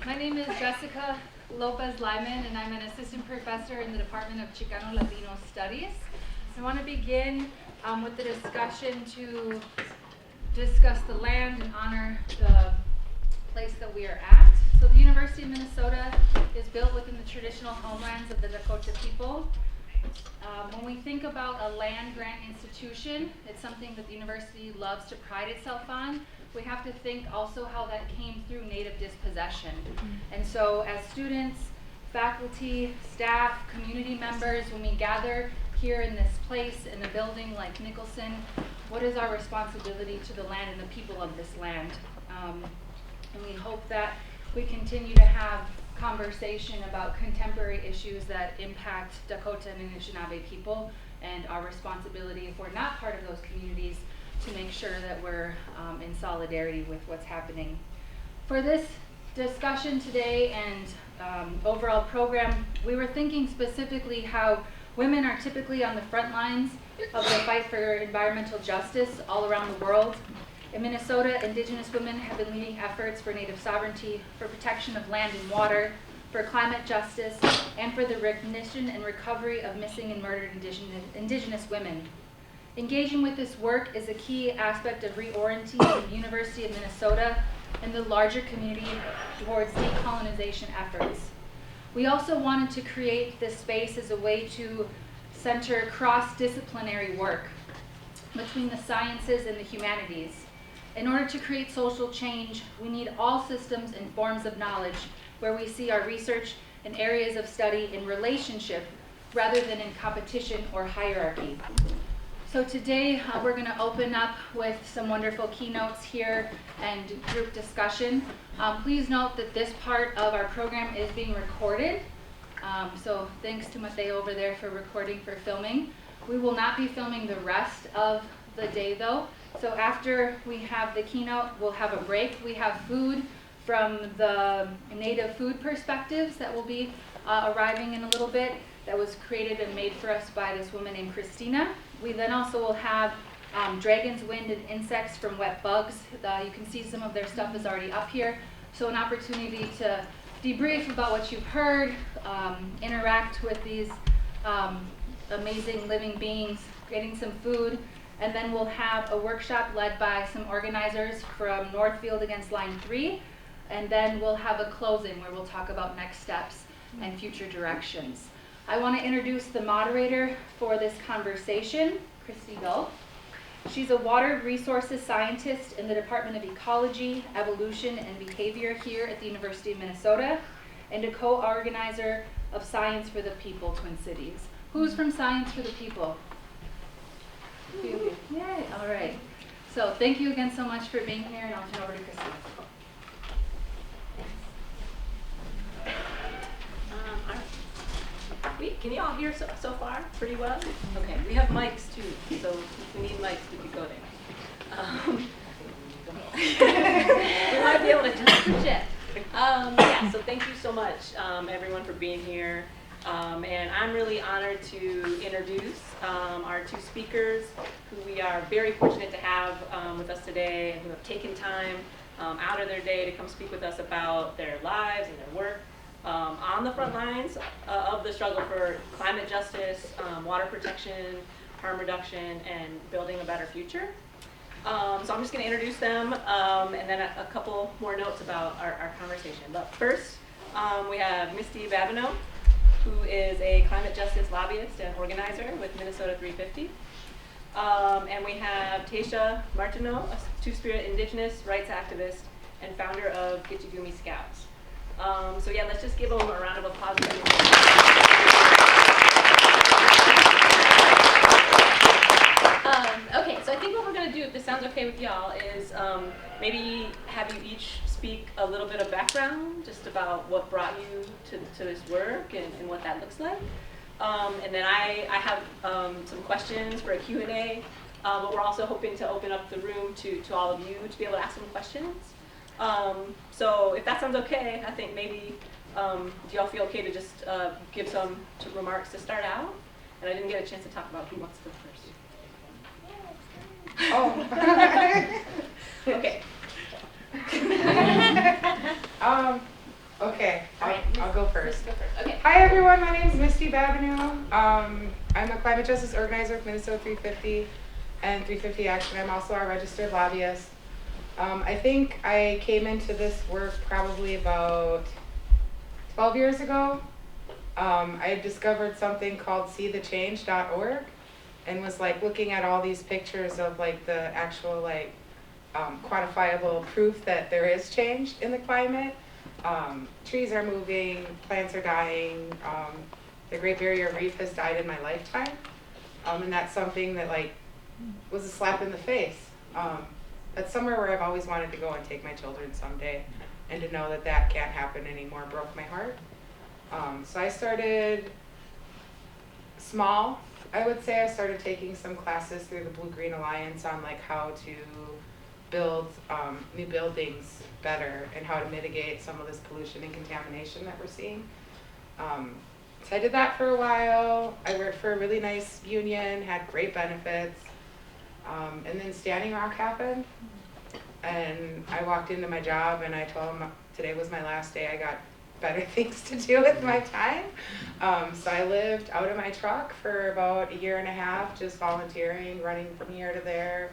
My name is Jessica Lopez-Lyman, and I'm an assistant professor in the Department of Chicano Latino Studies. I want to begin with the discussion to discuss the land and honor the place that we are at. So the University of Minnesota is built within the traditional homelands of the Dakota people. When we think about a land grant institution, it's something that the university loves to pride itself on. We have to think also how that came through native dispossession. And so as students, faculty, staff, community members, when we gather here in this place, in a building like Nicholson, what is our responsibility to the land and the people of this land? And we hope that we continue to have conversation about contemporary issues that impact Dakota and Anishinaabe people, and our responsibility, if we're not part of those communities, to make sure that we're in solidarity with what's happening. For this discussion today and overall program, we were thinking specifically how women are typically on the front lines of the fight for environmental justice all around the world. In Minnesota, Indigenous women have been leading efforts for Native sovereignty, for protection of land and water, for climate justice, and for the recognition and recovery of missing and murdered Indigenous women. Engaging with this work is a key aspect of reorienting the University of Minnesota and the larger community towards decolonization efforts. We also wanted to create this space as a way to center cross-disciplinary work between the sciences and the humanities. In order to create social change, we need all systems and forms of knowledge where we see our research and areas of study in relationship rather than in competition or hierarchy. So today we're going to open up with some wonderful keynotes here and group discussion. Please note that this part of our program is being recorded. So thanks to Mateo over there for recording, for filming. We will not be filming the rest of the day though. So after we have the keynote, we'll have a break. We have food from the native food perspectives that will be arriving in a little bit, that was created and made for us by this woman named Christina. We then also will have dragons, wind, and insects from Wet Bugs. You can see some of their stuff is already up here. So an opportunity to debrief about what you've heard, interact with these amazing living beings, getting some food, and then we'll have a workshop led by some organizers from Northfield against Line 3, and then we'll have a closing where we'll talk about next steps and future directions. I want to introduce the moderator for this conversation, Christie Gulf. She's a water resources scientist in the Department of Ecology, Evolution, and Behavior here at the University of Minnesota, and a co-organizer of Science for the People, Twin Cities. Who's from Science for the People? Yay, all right. So thank you again so much for being here, and I'll turn over to Christie. Can you all hear so far pretty well? Okay, we have mics too, so if we need mics, we could go there. We might be able to just project. Yeah, so thank you so much, everyone, for being here. And I'm really honored to introduce our two speakers, who we are very fortunate to have with us today, and who have taken time out of their day to come speak with us about their lives and their work on the front lines of the struggle for climate justice, water protection, harm reduction, and building a better future. So I'm just going to introduce them and then a couple more notes about our conversation. But first, we have Misty Babinaux, who is a climate justice lobbyist and organizer with Minnesota 350. And we have Taysha Marineau, a Two-Spirit Indigenous rights activist and founder of Gitchigumi Scouts. So yeah, let's just give them a round of applause. Okay, so I think what we're going to do, if this sounds okay with y'all, is maybe have you each speak a little bit of background, just about what brought you to this work and what that looks like. And then I have some questions for a Q&A, but we're also hoping to open up the room to all of you to be able to ask some questions. So if that sounds okay, I think maybe, do y'all feel okay to just give some remarks to start out? And I didn't get a chance to talk about who wants to go first. Oh. Okay. Babinau. I'm a climate justice organizer with Minnesota 350 and 350 Action. I'm also a registered lobbyist. I think I came into this work probably about 12 years ago. I had discovered something called seethechange.org and was like looking at all these pictures of like the actual like quantifiable proof that there is change in the climate. Trees are moving, plants are dying, the Great Barrier Reef has died in my lifetime. And that's something that like was a slap in the face. That's somewhere where I've always wanted to go and take my children someday, and to know that that can't happen anymore broke my heart. So I started small, I would say. I started taking some classes through the Blue-Green Alliance on like how to build new buildings better and how to mitigate some of this pollution and contamination that we're seeing. So I did that for a while. I worked for a really nice union, had great benefits. And then Standing Rock happened, and I walked into my job and I told them today was my last day. I got better things to do with my time. So I lived out of my truck for about a year and a half, just volunteering, running from here to there,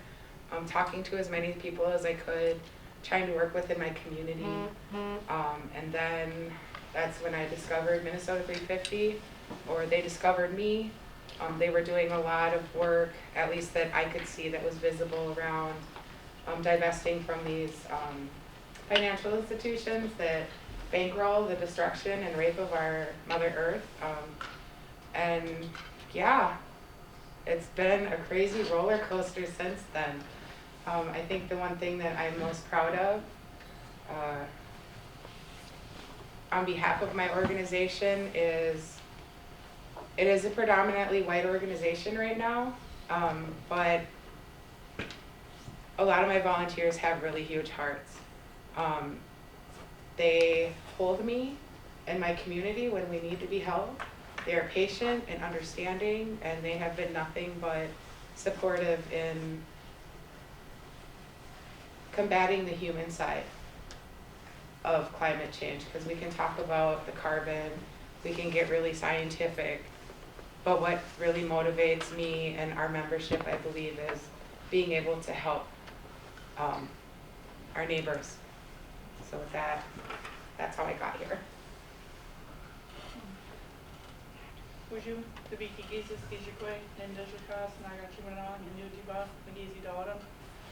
talking to as many people as I could, trying to work within my community. And then that's when I discovered Minnesota 350, or they discovered me. They were doing a lot of work, at least that I could see, that was visible around divesting from these financial institutions that bankroll the destruction and rape of our Mother Earth. And yeah, it's been a crazy roller coaster since then. I think the one thing that I'm most proud of, on behalf of my organization, is it is a predominantly white organization right now, but a lot of my volunteers have really huge hearts. They hold me and my community when we need to be held. They are patient and understanding, and they have been nothing but supportive in combating the human side of climate change, because we can talk about the carbon, we can get really scientific, but what really motivates me and our membership, I believe, is being able to help our neighbors. So with that, that's how I got here. Wujum, the Bikigizis, Gitchigumi, Indijicas, Nagachimanon, Inujiba, Magizi Daughter.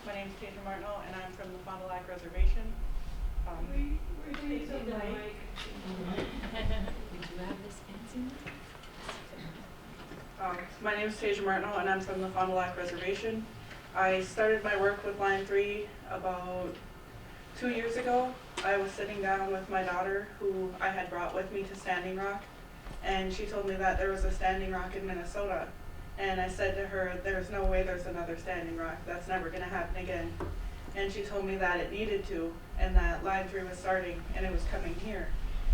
My name is Taysha Marineau, and I'm from the Fond du Lac Reservation. My name is Taysha Marineau, and I'm from the Fond du Lac Reservation. I started my work with Line 3 about 2 years ago. I was sitting down with my daughter, who I had brought with me to Standing Rock, and she told me that there was a Standing Rock in Minnesota. And I said to her, there's no way there's another Standing Rock. That's never going to happen again. And she told me that it needed to, and that Line 3 was starting, and it was coming here.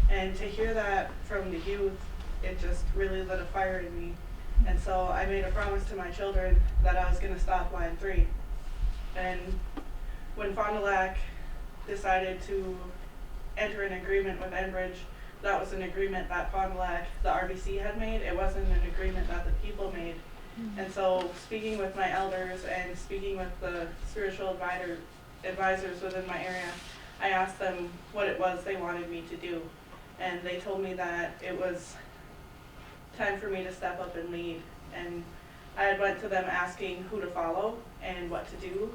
And to hear that from the youth, it just really lit a fire in me. And so I made a promise to my children that I was going to stop Line 3. And when Fond du Lac decided to enter an agreement with Enbridge, that was an agreement that Fond du Lac, the RBC, had made. It wasn't an agreement that the people made. And so speaking with my elders and speaking with the spiritual advisors within my area, I asked them what it was they wanted me to do. And they told me that it was time for me to step up and lead. And I had went to them asking who to follow and what to do,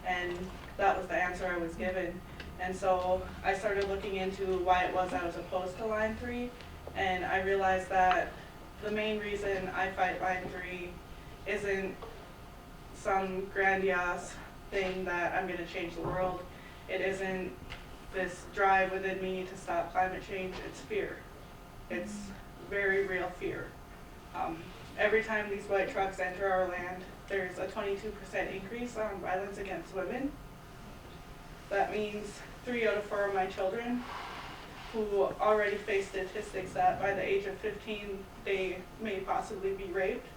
and that was the answer I was given. And so I started looking into why it was I was opposed to Line 3, and I realized that the main reason I fight Line 3 isn't some grandiose thing that I'm going to change the world. It isn't this drive within me to stop climate change. It's fear. It's very real fear. Every time these white trucks enter our land, there's a 22% increase on violence against women. That means 3 out of 4 of my children, who already face statistics that by the age of 15 they may possibly be raped.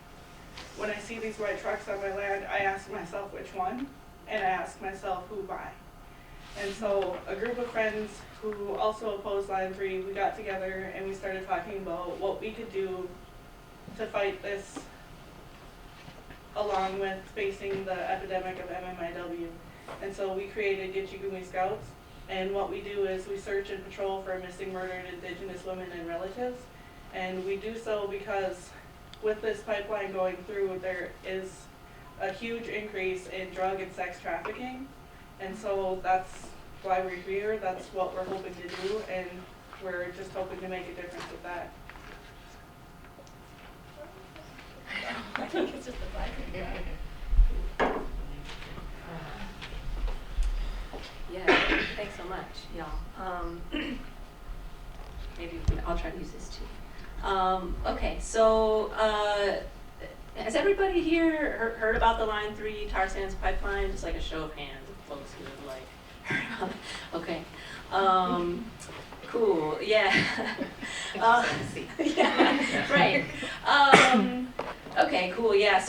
When I see these white trucks on my land, I ask myself which one, and I ask myself who by. And so a group of friends who also oppose Line 3, we got together and we started talking about what we could do to fight this along with facing the epidemic of MMIW. And so we created Gitchigumi Scouts, and what we do is we search and patrol for missing, murdered Indigenous women and relatives. And we do so because with this pipeline going through, there is a huge increase in drug and sex trafficking. And so that's why we're here, that's what we're hoping to do, and we're just hoping to make a difference with that. I think it's just a vibe. Yeah, thanks so much, y'all. Maybe I'll try to use this too. Okay, so has everybody here heard about the Line 3 tar sands pipeline? Just like a show of hands of folks who have like heard about it. Okay. Cool. Yeah. Yeah. Right. Okay. Cool. Yeah.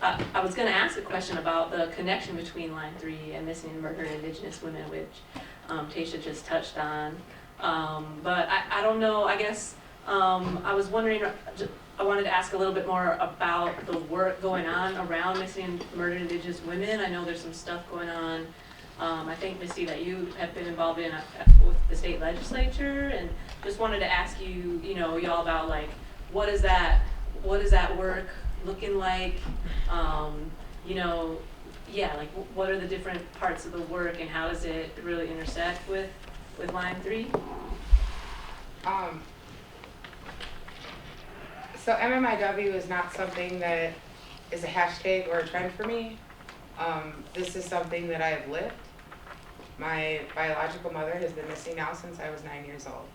I was going to ask a question about the connection between Line 3 and missing and murdered Indigenous women, which Taysha just touched on. But I don't know. I guess I was wondering. I wanted to ask a little bit more about the work going on around missing and murdered Indigenous women. I know there's some stuff going on. I think, Misty, that you have been involved in with the state legislature, and just wanted to ask you, y'all about like, what is that work looking like? Like what are the different parts of the work, and how does it really intersect with Line 3? So MMIW is not something that is a hashtag or a trend for me. This is something that I've lived. My biological mother has been missing now since I was 9 years old.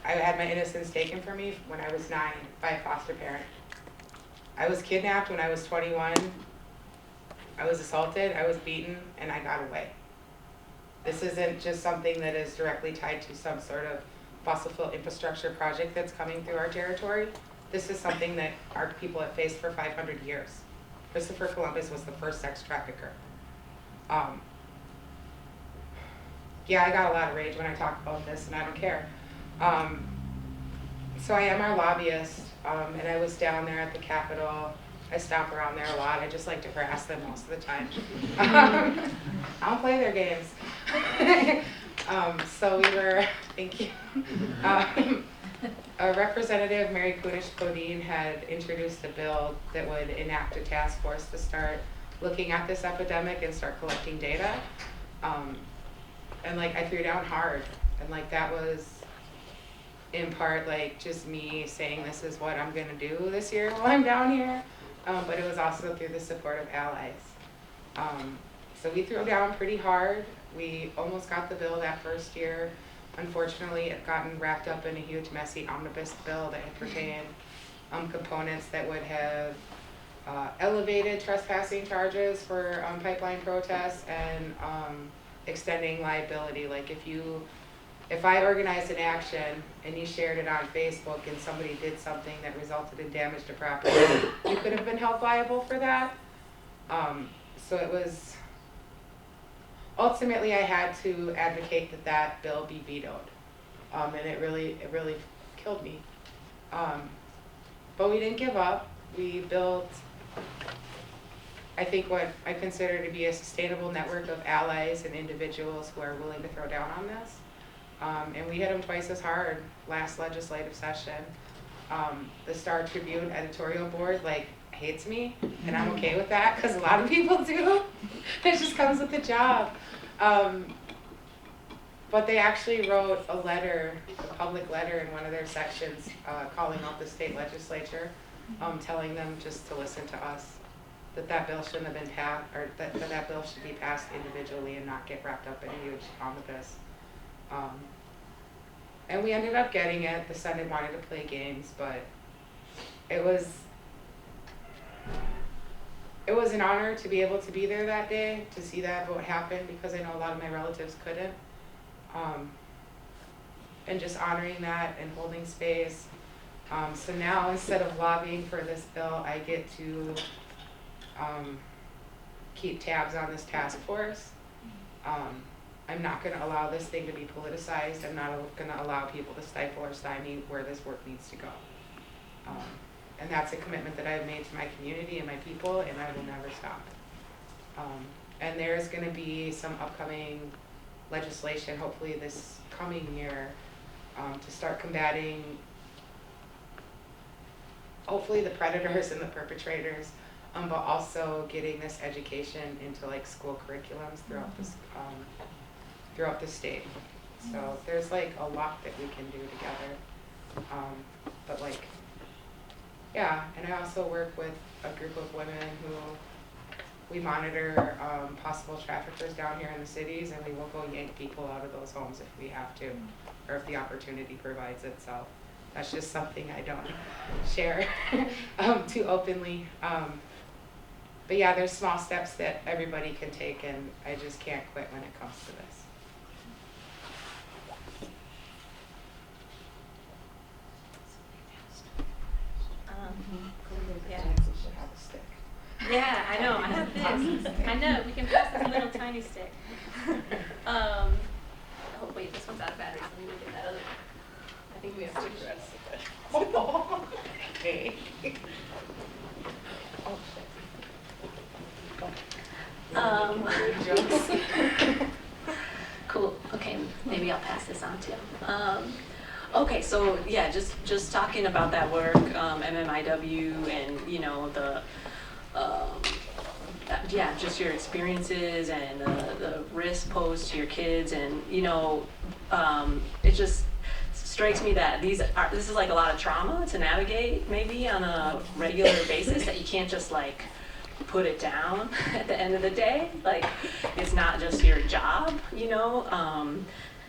I had my innocence taken from me when I was 9 by a foster parent. I was kidnapped when I was 21. I was assaulted, I was beaten, and I got away. This isn't just something that is directly tied to some sort of fossil fuel infrastructure project that's coming through our territory. This is something that our people have faced for 500 years. Christopher Columbus was the first sex trafficker. Yeah, I got a lot of rage when I talk about this, and I don't care. So I am our lobbyist, and I was down there at the Capitol. I stomp around there a lot. I just like to harass them most of the time. I don't play their games. So we were, thank you. Representative Mary Kudish-Podine had introduced a bill that would enact a task force to start looking at this epidemic and start collecting data. And like I threw down hard, and like that was in part like just me saying this is what I'm gonna do this year while I'm down here, but it was also through the support of allies. So we threw down pretty hard. We almost got the bill that first year. Unfortunately, it gotten wrapped up in a huge messy omnibus bill that had pertained components that would have elevated trespassing charges for pipeline protests and extending liability. Like if I organized an action and you shared it on Facebook and somebody did something that resulted in damage to property, you could have been held liable for that. So it was, ultimately I had to advocate that that bill be vetoed. And it really killed me. But we didn't give up. We built, I think, what I consider to be a sustainable network of allies and individuals who are willing to throw down on this. And we hit them twice as hard last legislative session. The Star Tribune editorial board hates me, and I'm okay with that because a lot of people do. It just comes with the job. But they actually wrote a letter, a public letter in one of their sections calling out the state legislature, telling them just to listen to us, that bill shouldn't have been passed, or that bill should be passed individually and not get wrapped up in a huge omnibus. And we ended up getting it. The Senate wanted to play games, but it was an honor to be able to be there that day, to see that vote happen, because I know a lot of my relatives couldn't. And just honoring that and holding space. So now, instead of lobbying for this bill, I get to keep tabs on this task force. I'm not going to allow this thing to be politicized. I'm not going to allow people to stifle or stymie where this work needs to go. And that's a commitment that I've made to my community and my people, and I will never stop. And there's going to be some upcoming legislation, hopefully this coming year, to start combating, hopefully the predators and the perpetrators, but also getting this education into like school curriculums throughout the state. So there's like a lot that we can do together. But like, yeah, and I also work with a group of women who we monitor possible traffickers down here in the cities, and we will go yank people out of those homes if we have to, or if the opportunity provides itself. That's just something I don't share too openly. But yeah, there's small steps that everybody can take, and I just can't quit when it comes to this. Yeah. We should have a stick. Yeah, I know. I have this. I know. We can pass this little tiny stick. Oh wait, this one's out of batteries. Let me look at that other one. I think we have two. Okay. Cool. Okay, maybe I'll pass this on too. Okay, so yeah, just talking about that work, MMIW, and you know the yeah, just your experiences and the risk posed to your kids, and you know, it just strikes me that this is like a lot of trauma to navigate maybe on a regular basis, that you can't just like put it down at the end of the day. Like, it's not just your job, you know,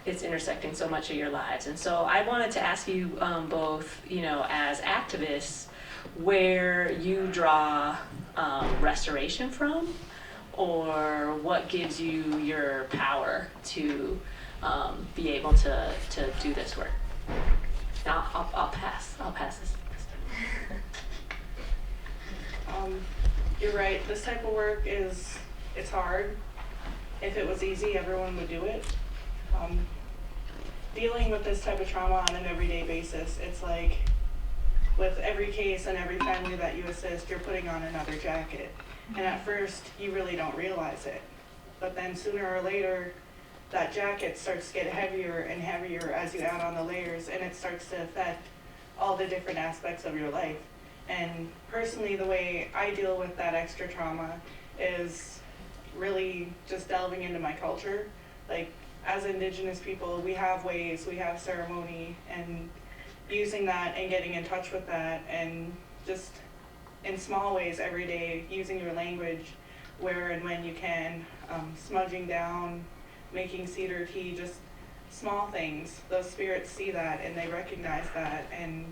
it's intersecting so much of your lives. And so I wanted to ask you both, you know, as activists, where you draw restoration from, or what gives you your power to be able to do this work. Now, I'll pass this. You're right, this type of work it's hard. If it was easy, everyone would do it. Dealing with this type of trauma on an everyday basis, it's like with every case and every family that you assist, you're putting on another jacket. And at first, you really don't realize it. But then sooner or later, that jacket starts to get heavier and heavier as you add on the layers, and it starts to affect all the different aspects of your life. And personally, the way I deal with that extra trauma is really just delving into my culture. Like, as Indigenous people, we have ways, we have ceremony, and using that and getting in touch with that, and just in small ways every day, using your language where and when you can, smudging down, making cedar tea, just small things. Those spirits see that and they recognize that, and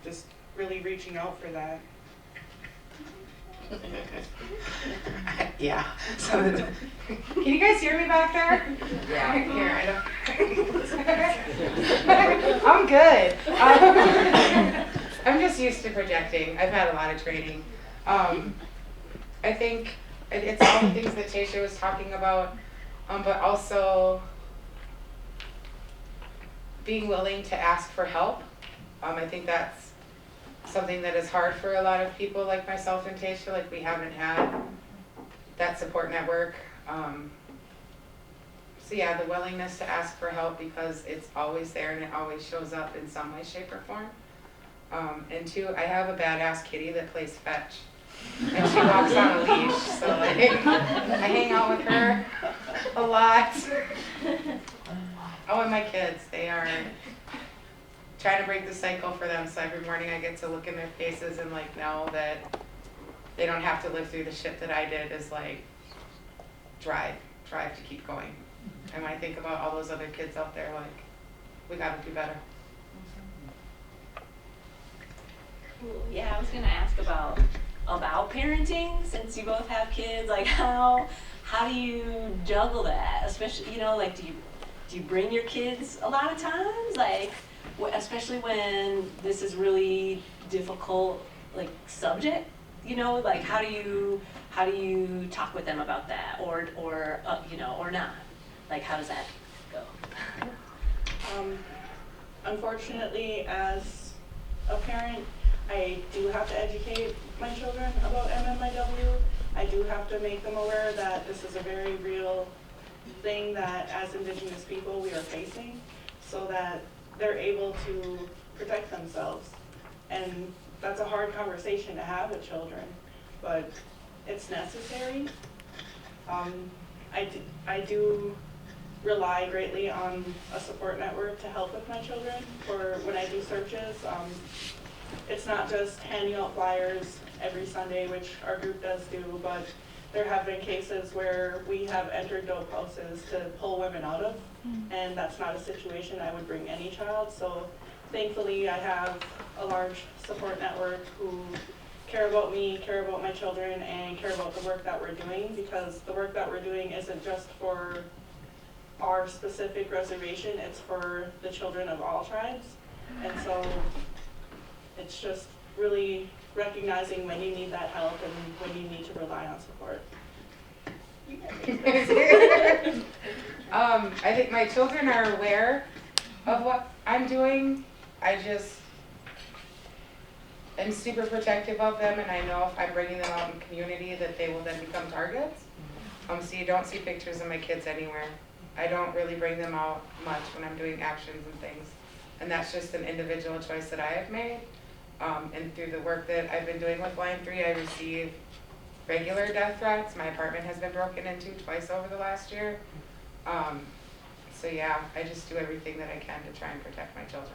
just really reaching out for that. Yeah. So, can you guys hear me back there? Yeah, I can hear. I'm good. I'm just used to projecting. I've had a lot of training. I think it's all the things that Taysha was talking about, but also being willing to ask for help. I think that's something that is hard for a lot of people like myself and Taysha. Like, we haven't had that support network. So yeah, the willingness to ask for help, because it's always there and it always shows up in some way, shape, or form. And two, I have a badass kitty that plays fetch, and she walks on a leash, so like, I hang out with her a lot. Oh, and my kids, they are trying to break the cycle for them, so every morning I get to look in their faces and like know that they don't have to live through the shit that I did, is like drive to keep going. And when I think about all those other kids out there, like, we gotta do better. Cool. Yeah, I was gonna ask about parenting, since you both have kids. Like, how do you juggle that? Especially, you know, like, do you bring your kids a lot of times? Like, especially when this is really difficult, like, subject, you know, like, how do you talk with them about that, or you know, or not? Like, how does that go? Unfortunately, as a parent, I do have to educate my children about MMIW. I do have to make them aware that this is a very real thing that as Indigenous people we are facing, so that they're able to protect themselves. And that's a hard conversation to have with children, but it's necessary. I do rely greatly on a support network to help with my children for when I do searches. It's not just handing out flyers every Sunday, which our group does do, but there have been cases where we have entered dope houses to pull women out of, and that's not a situation I would bring any child. So thankfully I have a large support network who care about me, care about my children, and care about the work that we're doing, because the work that we're doing isn't just for our specific reservation, it's for the children of all tribes. And so it's just really recognizing when you need that help and when you need to rely on support. I think my children are aware of what I'm doing. I just am super protective of them, and I know if I'm bringing them out in community that they will then become targets. So you don't see pictures of my kids anywhere. I don't really bring them out much when I'm doing actions and things. And that's just an individual choice that I have made. And through the work that I've been doing with Line 3, I receive regular death threats. My apartment has been broken into twice over the last year. So yeah, I just do everything that I can to try and protect my children.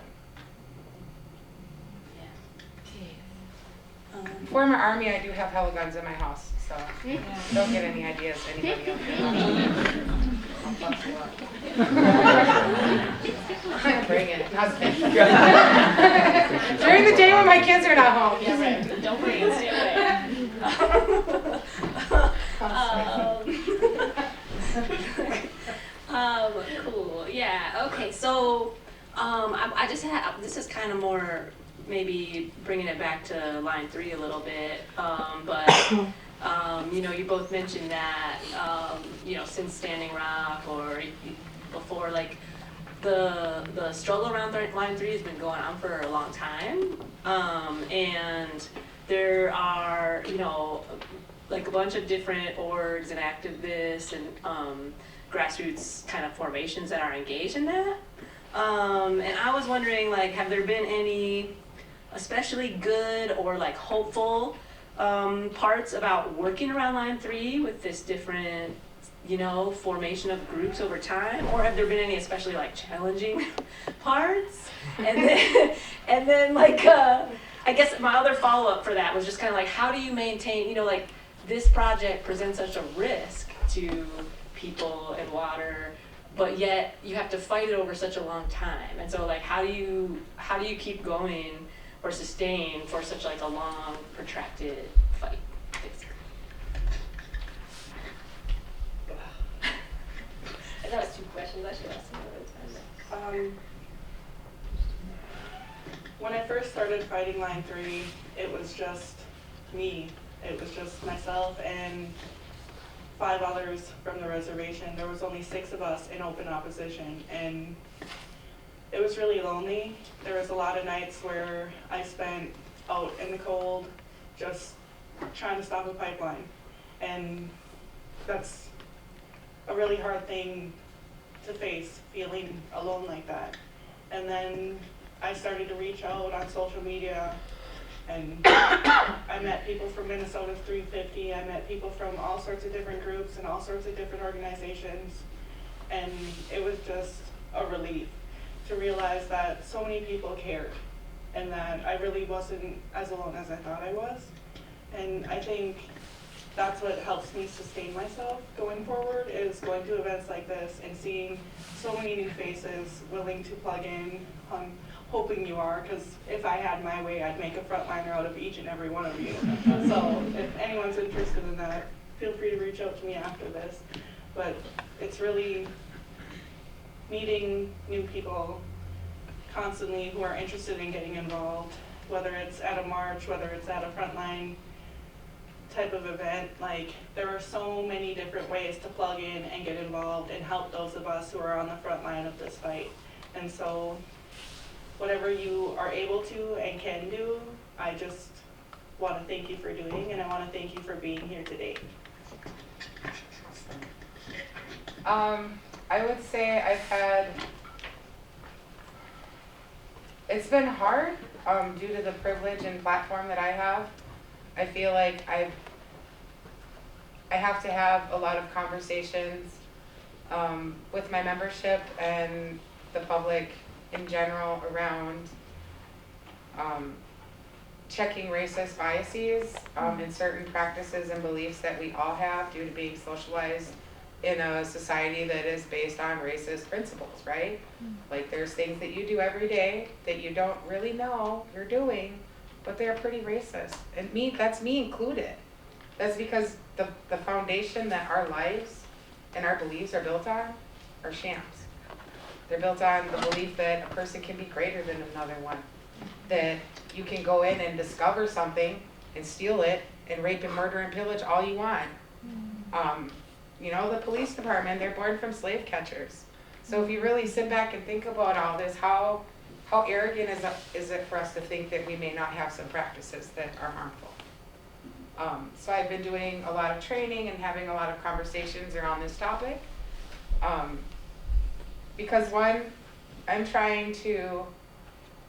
Former Army, I do have hella guns in my house, so don't get any ideas, anybody else. I'll fuck you up. Bring it. During the day when my kids are not home. Yeah, right. Don't bring it, stay away. Cool. Yeah. Okay. So, I just had. This is kind of more maybe bringing it back to Line 3 a little bit, but you know, you both mentioned that you know, since Standing Rock or before, like the struggle around Line 3 has been going on for a long time, and there are, you know, like a bunch of different orgs and activists and grassroots kind of formations that are engaged in that. And I was wondering, like, have there been any especially good or like hopeful parts about working around Line 3 with this different, you know, formation of groups over time, or have there been any especially like challenging parts? And then like I guess my other follow-up for that was just kind of like, how do you maintain, you know, like this project presents such a risk to people and water, but yet you have to fight it over such a long time, and so like how do you keep going or sustain for such like a long, protracted fight? That was 2 questions. I should ask some other time. When I first started fighting Line 3, it was just me. It was just myself and 5 others from the reservation. There was only 6 of us in open opposition, and it was really lonely. There was a lot of nights where I spent out in the cold just trying to stop a pipeline, and that's a really hard thing to face, feeling alone like that. And then I started to reach out on social media, and I met people from Minnesota 350. I met people from all sorts of different groups and all sorts of different organizations, and it was just a relief to realize that so many people cared and that I really wasn't as alone as I thought I was. And I think that's what helps me sustain myself going forward, is going to events like this and seeing so many new faces willing to plug in. I'm hoping you are, because if I had my way, I'd make a frontliner out of each and every one of you. So if anyone's interested in that, feel free to reach out to me after this. But it's really meeting new people constantly who are interested in getting involved, whether it's at a march, whether it's at a frontline type of event, like, there are so many different ways to plug in and get involved and help those of us who are on the front line of this fight. And so, whatever you are able to and can do, I just want to thank you for doing, and I want to thank you for being here today. I would say it's been hard due to the privilege and platform that I have. I feel like I have to have a lot of conversations with my membership and the public in general around checking racist biases in certain practices and beliefs that we all have due to being socialized in a society that is based on racist principles, right? Like, there's things that you do every day that you don't really know you're doing, but they're pretty racist. And that's me included. That's because the foundation that our lives and our beliefs are built on are shams. They're built on the belief that a person can be greater than another one, that you can go in and discover something and steal it and rape and murder and pillage all you want. You know, the police department, they're born from slave catchers. So if you really sit back and think about all this, how arrogant is it for us to think that we may not have some practices that are harmful? So I've been doing a lot of training and having a lot of conversations around this topic. Because one, I'm trying to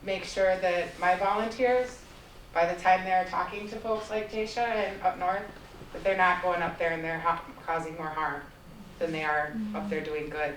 make sure that my volunteers, by the time they're talking to folks like Taysha and up north, that they're not going up there and they're causing more harm than they are up there doing good.